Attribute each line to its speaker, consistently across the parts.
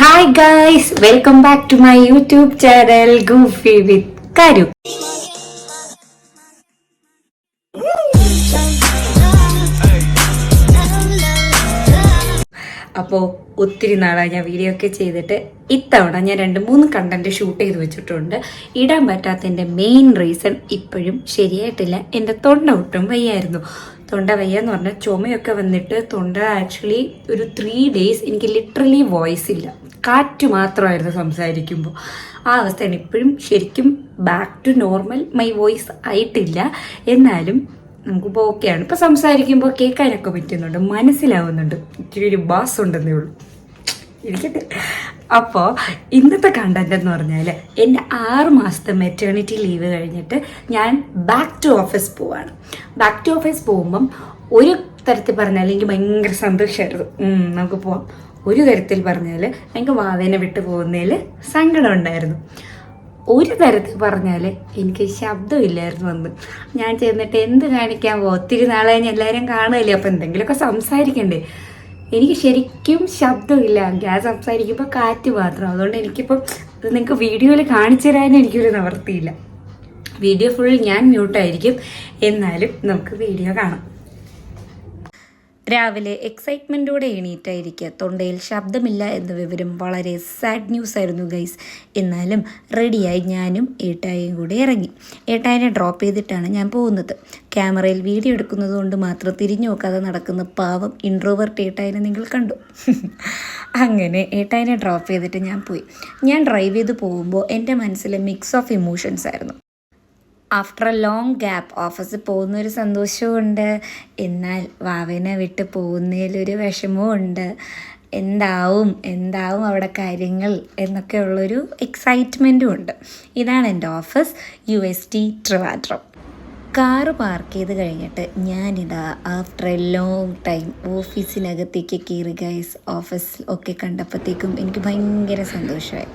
Speaker 1: Hi guys, welcome back to my YouTube channel Goofy with Karu. അപ്പോൾ ഒത്തിരി നാളായി ഞാൻ വീഡിയോ ഒക്കെ ചെയ്തിട്ട് ഇത്തവണ ഞാൻ 2-3 കണ്ടന്റ് ഷൂട്ട് ചെയ്ത് വെച്ചിട്ടുണ്ട്. ഇടാൻ പറ്റാത്തതിൻ്റെ മെയിൻ റീസൺ ഇപ്പോഴും ശരിയായിട്ടില്ല. എൻ്റെ തൊണ്ട ഒട്ടും വയ്യായിരുന്നു. തൊണ്ട വയ്യാന്ന് പറഞ്ഞാൽ ചുമയൊക്കെ വന്നിട്ട് തൊണ്ട ആക്ച്വലി ഒരു 3 days എനിക്ക് ലിറ്ററലി വോയിസ് ഇല്ല, കാറ്റ് മാത്രമായിരുന്നു സംസാരിക്കുമ്പോൾ. ആ അവസ്ഥയാണ്. ഇപ്പോഴും ശരിക്കും back to normal my voice ആയിട്ടില്ല, എന്നാലും നമുക്കിപ്പോൾ ഓക്കെയാണ്. ഇപ്പോൾ സംസാരിക്കുമ്പോൾ കേൾക്കാനൊക്കെ പറ്റുന്നുണ്ട്, മനസ്സിലാവുന്നുണ്ട്, ഇച്ചിരി ഒരു ബാസ് ഉണ്ടെന്നേ ഉള്ളൂ, ഇരിക്കട്ടെ. അപ്പോൾ ഇന്നത്തെ കണ്ടന്റ് എന്ന് പറഞ്ഞാൽ എൻ്റെ 6 മാസത്തെ മെറ്റേണിറ്റി ലീവ് കഴിഞ്ഞിട്ട് ഞാൻ ബാക്ക് ടു ഓഫീസ് പോവാണ്. ബാക്ക് ടു ഓഫീസ് പോകുമ്പം ഒരു തരത്തിൽ പറഞ്ഞാൽ എനിക്ക് ഭയങ്കര സന്തോഷമായിരുന്നു, നമുക്ക് പോവാം. ഒരു തരത്തിൽ പറഞ്ഞാൽ എനിക്ക് വാവേനെ വിട്ട് പോകുന്നതിൽ സങ്കടം ഉണ്ടായിരുന്നു. ഒരു തരത്തിൽ പറഞ്ഞാൽ എനിക്ക് ശബ്ദമില്ലായിരുന്നു അന്ന്. ഞാൻ ചെന്നിട്ട് എന്ത് കാണിക്കാൻ പോകും? ഒത്തിരി നാളെ ഞാൻ എല്ലാവരും കാണുമല്ലേ, അപ്പോൾ എന്തെങ്കിലുമൊക്കെ സംസാരിക്കണ്ടേ. എനിക്ക് ശരിക്കും ശബ്ദമില്ല, ഞാൻ സംസാരിക്കുമ്പോൾ കാറ്റ് മാത്രം. അതുകൊണ്ട് എനിക്കിപ്പം ഇത് നിങ്ങൾക്ക് വീഡിയോയിൽ കാണിച്ചു തരാനും എനിക്കൊരു നിവർത്തിയില്ല. വീഡിയോ ഫുൾ ഞാൻ മ്യൂട്ടായിരിക്കും, എന്നാലും നമുക്ക് വീഡിയോ കാണാം. രാവിലെ എക്സൈറ്റ്മെൻറ്റോടെ എണീറ്റായിരിക്കുക. തൊണ്ടയിൽ ശബ്ദമില്ല എന്ന വിവരം വളരെ സാഡ് ന്യൂസ് ആയിരുന്നു ഗൈസ്. എന്നാലും റെഡിയായി ഞാനും ഏട്ടായും കൂടെ ഇറങ്ങി. ഏട്ടായിനെ ഡ്രോപ്പ് ചെയ്തിട്ടാണ് ഞാൻ പോകുന്നത്. ക്യാമറയിൽ വീഡിയോ എടുക്കുന്നത് കൊണ്ട് മാത്രം തിരിഞ്ഞു നോക്കാതെ നടക്കുന്ന പാവം ഇൻട്രോവേർട്ട് ഏട്ടായിനെ നിങ്ങൾ കണ്ടു. അങ്ങനെ ഏട്ടായിനെ ഡ്രോപ്പ് ചെയ്തിട്ട് ഞാൻ പോയി. ഞാൻ ഡ്രൈവ് ചെയ്ത് പോകുമ്പോൾ എൻ്റെ മനസ്സിൽ മിക്സ് ഓഫ് ഇമോഷൻസ് ആയിരുന്നു. ആഫ്റ്റർ എ ലോങ് ഗ്യാപ്പ് ഓഫീസിൽ പോകുന്നൊരു സന്തോഷവും, എന്നാൽ വാവേനെ വിട്ട് പോകുന്നതിലൊരു വിഷമവും ഉണ്ട്. എന്താവും അവിടെ കാര്യങ്ങൾ എന്നൊക്കെ ഉള്ളൊരു എക്സൈറ്റ്മെൻറ്റും ഉണ്ട്. ഇതാണ് എൻ്റെ office, UST Trivandrum. Car park ചെയ്ത് കഴിഞ്ഞിട്ട് ഞാനിതാ ആഫ്റ്റർ എ ലോങ് ടൈം ഓഫീസിനകത്തേക്ക് കയറി ഗൈസ്. ഓഫീസ് ഒക്കെ കണ്ടപ്പോഴത്തേക്കും എനിക്ക് ഭയങ്കര സന്തോഷമായി.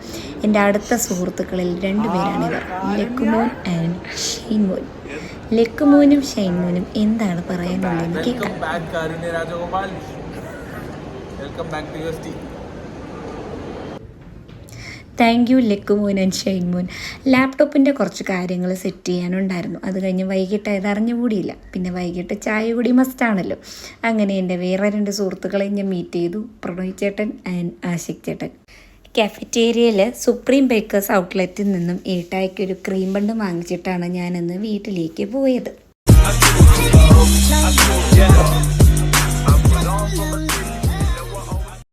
Speaker 1: എൻ്റെ അടുത്ത സുഹൃത്തുക്കളിൽ 2 പേരാണിവർ, ലക്കുമോൻ ആൻഡ് ഷൈൻമോൻ. ലക്കുമോനും ഷൈൻമോനും എന്താണ് പറയാനുള്ളതെന്ന് കേൾക്കാം. Thank you Lakkumon and Shinemon. ലാപ്ടോപ്പിൻ്റെ കുറച്ച് കാര്യങ്ങൾ സെറ്റ് ചെയ്യാനുണ്ടായിരുന്നു. അത് കഴിഞ്ഞ് വൈകിട്ട് അത് അറിഞ്ഞുകൂടിയില്ല. പിന്നെ വൈകിട്ട് ചായ കൂടി മസ്റ്റാണല്ലോ. അങ്ങനെ എൻ്റെ വേറെ 2 സുഹൃത്തുക്കളെ ഞാൻ മീറ്റ് ചെയ്തു, പ്രണോയ് ചേട്ടൻ ആൻഡ് ആഷിക് ചേട്ടൻ. കാഫറ്റേരിയയിൽ സുപ്രീം ബേക്കേഴ്സ് ഔട്ട്ലെറ്റിൽ നിന്നും ഏട്ടായിക്കൊരു ക്രീം ബണ്ട് വാങ്ങിച്ചിട്ടാണ് ഞാനിന്ന് വീട്ടിലേക്ക് പോയത്.